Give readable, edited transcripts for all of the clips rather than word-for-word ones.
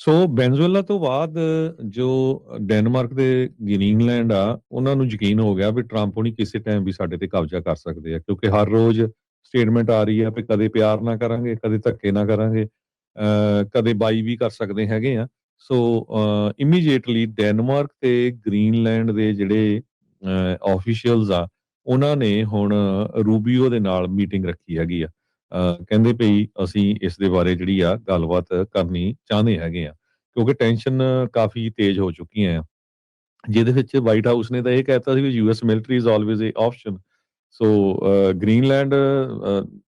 ਸੋ Venezuela ਤੋਂ ਬਾਅਦ ਜੋ ਡੈਨਮਾਰਕ ਤੇ ਗ੍ਰੀਨਲੈਂਡ ਆ ਉਹਨਾਂ ਨੂੰ ਯਕੀਨ ਹੋ ਗਿਆ ਵੀ ਟਰੰਪ ਹੁਣੀ ਕਿਸੇ ਟਾਈਮ ਵੀ ਸਾਡੇ ਤੇ ਕਬਜ਼ਾ ਕਰ ਸਕਦੇ ਆ, ਕਿਉਂਕਿ ਹਰ ਰੋਜ਼ ਸਟੇਟਮੈਂਟ ਆ ਰਹੀ ਆ ਵੀ ਕਦੇ ਪਿਆਰ ਨਾ ਕਰਾਂਗੇ, ਕਦੇ ਧੱਕੇ ਨਾ ਕਰਾਂਗੇ, ਕਦੇ ਬਾਈ ਵੀ ਕਰ ਸਕਦੇ ਹੈਗੇ ਆ। ਸੋ ਇਮੀਡੀਏਟਲੀ ਡੈਨਮਾਰਕ ਤੇ ਗ੍ਰੀਨਲੈਂਡ ਦੇ ਜਿਹੜੇ ਆਫੀਸ਼ੀਅਲਸ ਆ ਉਹਨਾਂ ਨੇ ਹੁਣ ਰੂਬੀਓ ਦੇ ਨਾਲ ਮੀਟਿੰਗ ਰੱਖੀ ਹੈਗੀ ਆ। ਕਹਿੰਦੇ ਭਈ ਅਸੀਂ ਇਸ ਦੇ ਬਾਰੇ ਜਿਹੜੀ ਆ ਗੱਲਬਾਤ ਕਰਨੀ ਚਾਹੁੰਦੇ ਹੈਗੇ ਆ, ਕਿਉਂਕਿ ਟੈਨਸ਼ਨ ਕਾਫੀ ਤੇਜ਼ ਹੋ ਚੁੱਕੀਆਂ ਆ, ਜਿਹਦੇ ਵਿੱਚ ਵਾਈਟ ਹਾਊਸ ਨੇ ਤਾਂ ਇਹ ਕਹਿਤਾ ਸੀ ਵੀ US military is always a option. So Greenland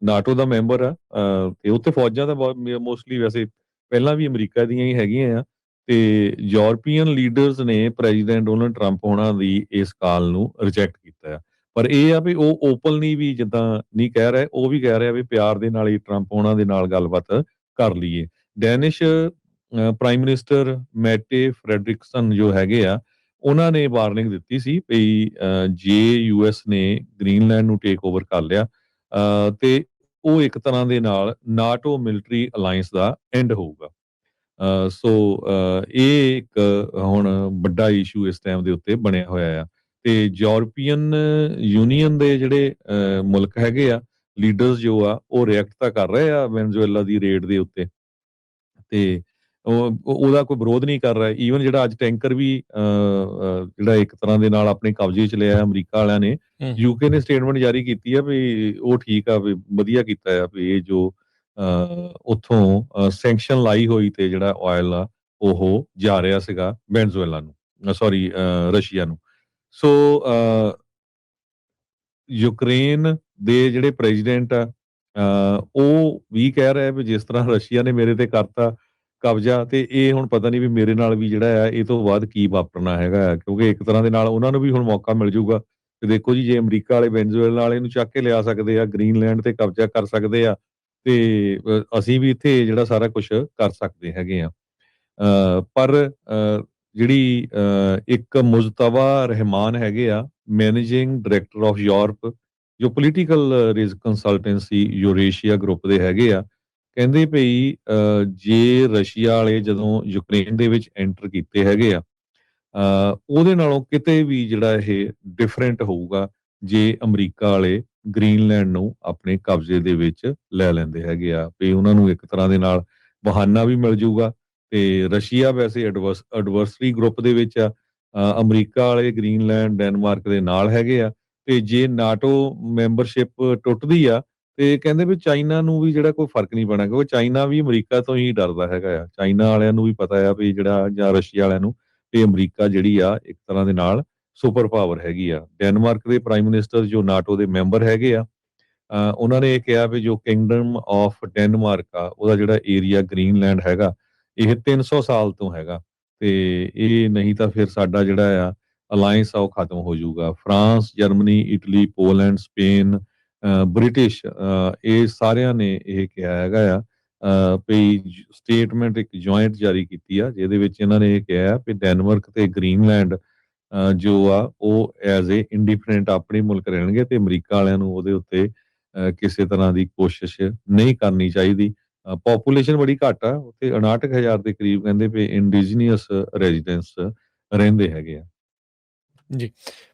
NATO ਦਾ ਮੈਂਬਰ ਆ, ਤੇ ਉੱਥੇ ਫੌਜਾਂ ਤਾਂ ਬਹੁਤ ਮੋਸਟਲੀ ਵੈਸੇ ਪਹਿਲਾਂ ਵੀ ਅਮਰੀਕਾ ਦੀਆਂ ਹੀ ਹੈਗੀਆਂ ਆ, ਤੇ ਯੂਰਪੀਅਨ ਲੀਡਰਸ ਨੇ ਪ੍ਰੈਜ਼ੀਡੈਂਟ ਡੋਨਲਡ ਟਰੰਪ ਹੋਣਾ ਦੀ ਇਸ ਕਾਲ ਨੂੰ ਰਿਜੈਕਟ ਕੀਤਾ ਆ। ਪਰ ਇਹ ਆ ਵੀ ਉਹ ਓਪਨਲੀ ਵੀ ਜਿੱਦਾਂ ਨਹੀਂ ਕਹਿ ਰਹੇ, ਉਹ ਵੀ ਕਹਿ ਰਿਹਾ ਵੀ ਪਿਆਰ ਦੇ ਨਾਲ ਹੀ ਟਰੰਪ ਹੋਣਾ ਦੇ ਨਾਲ ਗੱਲਬਾਤ ਕਰ ਲਈਏ। ਡੈਨਿਸ਼ ਪ੍ਰਾਈਮ ਮਿਨਿਸਟਰ ਮੈਟੇ ਫਰੈਡਰਿਕਸਨ ਜੋ ਹੈਗੇ ਆ ਉਹਨਾਂ ਨੇ ਵਾਰਨਿੰਗ ਦਿੱਤੀ ਸੀ ਵੀ ਜੇ ਯੂਐਸ ਨੇ ਗ੍ਰੀਨਲੈਂਡ ਨੂੰ ਟੇਕ ਓਵਰ ਕਰ ਲਿਆ ਤੇ ਉਹ ਇੱਕ ਤਰ੍ਹਾਂ ਦੇ ਨਾਲ NATO military alliance the and ਹੋਊਗਾ। ਸੋ ਇਹ ਇੱਕ ਹੁਣ ਵੱਡਾ ਇਸ਼ੂ ਇਸ ਟਾਈਮ ਦੇ ਉੱਤੇ ਬਣਿਆ ਹੋਇਆ ਆ, ਤੇ ਯੂਰਪੀਅਨ ਯੂਨੀਅਨ ਦੇ ਜਿਹੜੇ ਮੁਲਕ ਹੈਗੇ ਆ ਲੀਡਰਸ ਜੋ ਆ ਉਹ ਰਿਐਕਟ ਤਾਂ ਕਰ ਰਹੇ ਆ ਵੈਨਜ਼ੂਏਲਾ ਦੀ ਰੇਡ ਦੇ ਉੱਤੇ, ਤੇ ਉਹਦਾ ਕੋਈ ਵਿਰੋਧ ਨਹੀਂ ਕਰ ਰਿਹਾ। ਈਵਨ ਜਿਹੜਾ ਅੱਜ ਟੈਂਕਰ ਵੀ ਜਿਹੜਾ ਇੱਕ ਤਰ੍ਹਾਂ ਦੇ ਨਾਲ ਆਪਣੇ ਕਬਜ਼ੇ 'ਚ ਲਿਆ ਅਮਰੀਕਾ ਵਾਲਿਆਂ ਨੇ, ਯੂਕੇ ਨੇ ਸਟੇਟਮੈਂਟ ਜਾਰੀ ਕੀਤੀ ਆ ਵੀ ਉਹ ਠੀਕ ਆ, ਵੀ ਵਧੀਆ ਕੀਤਾ ਆ ਵੀ ਇਹ ਜੋ ਉੱਥੋਂ ਸੈਂਕਸ਼ਨ ਲਾਈ ਹੋਈ ਤੇ ਜਿਹੜਾ ਆਇਲ ਆ ਉਹ ਜਾ ਰਿਹਾ ਸੀਗਾ ਵੈਨਜ਼ੂਏਲਾ ਨੂੰ, ਸੌਰੀ ਰਸ਼ੀਆ ਨੂੰ। ਸੋ ਯੂਕਰੇਨ ਦੇ ਜਿਹੜੇ ਪ੍ਰੈਜ਼ੀਡੈਂਟ ਆ ਉਹ ਵੀ ਕਹਿ ਰਿਹਾ ਵੀ ਜਿਸ ਤਰ੍ਹਾਂ ਰਸ਼ੀਆ ਨੇ ਮੇਰੇ ਤੇ ਕਰਤਾ ਕਬਜ਼ਾ, ਤੇ ਇਹ ਹੁਣ ਪਤਾ ਨਹੀਂ ਵੀ ਮੇਰੇ ਨਾਲ ਵੀ ਜਿਹੜਾ ਆ ਇਹ ਤੋਂ ਬਾਅਦ ਕੀ ਵਾਪਰਨਾ ਹੈਗਾ, ਕਿਉਂਕਿ ਇੱਕ ਤਰ੍ਹਾਂ ਦੇ ਨਾਲ ਉਹਨਾਂ ਨੂੰ ਵੀ ਹੁਣ ਮੌਕਾ ਮਿਲ ਜਾਊਗਾ ਤੇ ਦੇਖੋ ਜੀ, ਜੇ ਅਮਰੀਕਾ ਵਾਲੇ ਵੈਨਜ਼ੂਏਲਾ ਵਾਲੇ ਨੂੰ ਚੱਕ ਕੇ ਲਿਆ ਸਕਦੇ ਆ, ਗ੍ਰੀਨਲੈਂਡ ਤੇ ਕਬਜ਼ਾ ਕਰ ਸਕਦੇ ਆ, ਤੇ ਅਸੀਂ ਵੀ ਇੱਥੇ ਜਿਹੜਾ ਸਾਰਾ ਕੁਝ ਕਰ ਸਕਦੇ ਹੈਗੇ ਆ। ਪਰ ਜਿਹੜੀ ਇੱਕ ਮੁਜਤਬਾ ਰਹਿਮਾਨ ਹੈਗੇ ਆ ਮੈਨੇਜਿੰਗ ਡਾਇਰੈਕਟਰ ਆਫ ਯੂਰਪ, ਜੋ political risk consultancy Eurasia group ਦੇ ਹੈਗੇ ਆ, ਕਹਿੰਦੇ ਭਈ ਜੇ ਰਸ਼ੀਆ ਵਾਲੇ ਜਦੋਂ ਯੂਕਰੇਨ ਦੇ ਵਿੱਚ ਐਂਟਰ ਕੀਤੇ ਹੈਗੇ ਆ ਉਹਦੇ ਨਾਲੋਂ ਕਿਤੇ ਵੀ ਜਿਹੜਾ ਇਹ ਡਿਫਰੈਂਟ ਹੋਊਗਾ ਜੇ ਅਮਰੀਕਾ ਵਾਲੇ ਗ੍ਰੀਨਲੈਂਡ ਨੂੰ ਆਪਣੇ ਕਬਜ਼ੇ ਦੇ ਵਿੱਚ ਲੈ ਲੈਂਦੇ ਹੈਗੇ ਆ, ਵੀ ਉਹਨਾਂ ਨੂੰ ਇੱਕ ਤਰ੍ਹਾਂ ਦੇ ਨਾਲ ਬਹਾਨਾ ਵੀ ਮਿਲ ਜਾਊਗਾ। ਤੇ ਰਸ਼ੀਆ ਵੈਸੇ ਐਡਵਰਸਰੀ ਗਰੁੱਪ ਦੇ ਵਿੱਚ ਆ, ਅਮਰੀਕਾ ਵਾਲੇ ਗ੍ਰੀਨਲੈਂਡ ਡੈਨਮਾਰਕ ਦੇ ਨਾਲ ਹੈਗੇ ਆ, ਤੇ ਜੇ ਨਾਟੋ ਮੈਂਬਰਸ਼ਿਪ ਟੁੱਟਦੀ ਆ ਤੇ ਕਹਿੰਦੇ ਵੀ ਚਾਈਨਾ ਨੂੰ ਵੀ ਜਿਹੜਾ ਕੋਈ ਫਰਕ ਨਹੀਂ ਪੈਣਾ, ਕਿਉਂਕਿ ਚਾਈਨਾ ਵੀ ਅਮਰੀਕਾ ਤੋਂ ਹੀ ਡਰਦਾ ਹੈਗਾ ਆ। ਚਾਈਨਾ ਵਾਲਿਆਂ ਨੂੰ ਵੀ ਪਤਾ ਆ ਵੀ ਜਿਹੜਾ ਜਾਂ ਰਸ਼ੀਆ ਵਾਲਿਆਂ ਨੂੰ ਤੇ ਅਮਰੀਕਾ ਜਿਹੜੀ ਆ ਇੱਕ ਤਰ੍ਹਾਂ ਦੇ ਨਾਲ ਸੁਪਰ ਪਾਵਰ ਹੈਗੀ ਆ। ਡੈਨਮਾਰਕ ਦੇ ਪ੍ਰਾਈਮ ਮਿਨਿਸਟਰ ਜੋ ਨਾਟੋ ਦੇ ਮੈਂਬਰ ਹੈਗੇ ਆ, ਉਹਨਾਂ ਨੇ ਇਹ ਕਿਹਾ ਵੀ ਜੋ ਕਿੰਗਡਮ ਆਫ ਡੈਨਮਾਰਕ ਆ ਉਹਦਾ ਜਿਹੜਾ ਏਰੀਆ ਗ੍ਰੀਨਲੈਂਡ ਹੈਗਾ ਇਹ 300 ਸਾਲ ਤੋਂ ਹੈਗਾ, ਤੇ ਇਹ ਨਹੀਂ ਤਾਂ ਫਿਰ ਸਾਡਾ ਜਿਹੜਾ ਆ ਅਲਾਈਅੰਸ ਆ ਉਹ ਖਤਮ ਹੋ ਜਾਊਗਾ। France, Germany, Italy, Poland, Spain, British, ਇਹ ਸਾਰਿਆਂ ਨੇ ਇਹ ਕਿਹਾ ਹੈਗਾ ਆ ਵੀ ਸਟੇਟਮੈਂਟ ਇੱਕ ਜੁਆਇੰਟ ਜਾਰੀ ਕੀਤੀ ਆ, ਜਿਹਦੇ ਵਿੱਚ ਇਹਨਾਂ ਨੇ ਇਹ ਕਿਹਾ ਵੀ ਡੈਨਮਾਰਕ ਤੇ ਗ੍ਰੀਨਲੈਂਡ ਜੋ ਆ ਉਹ ਐਜ਼ ਏ ਇੰਡੀਪੈਂਡੈਂਟ ਆਪਣੇ ਮੁਲਕ ਰਹਿਣਗੇ, ਤੇ ਅਮਰੀਕਾ ਵਾਲਿਆਂ ਨੂੰ ਉਹਦੇ ਉੱਤੇ ਕਿਸੇ ਤਰ੍ਹਾਂ ਦੀ ਕੋਸ਼ਿਸ਼ ਨਹੀਂ ਕਰਨੀ ਚਾਹੀਦੀ। ਪੋਪੂਲੇਸ਼ਨ ਬੜੀ ਘੱਟ ਆ ਉੱਥੇ, 59,000 ਦੇ ਕਰੀਬ ਕਹਿੰਦੇ ਵੀ ਇੰਡੀਜੀਨੀਅਸ ਰੈਜ਼ੀਡੈਂਟਸ ਰਹਿੰਦੇ ਹੈਗੇ ਆ। ਜੀ,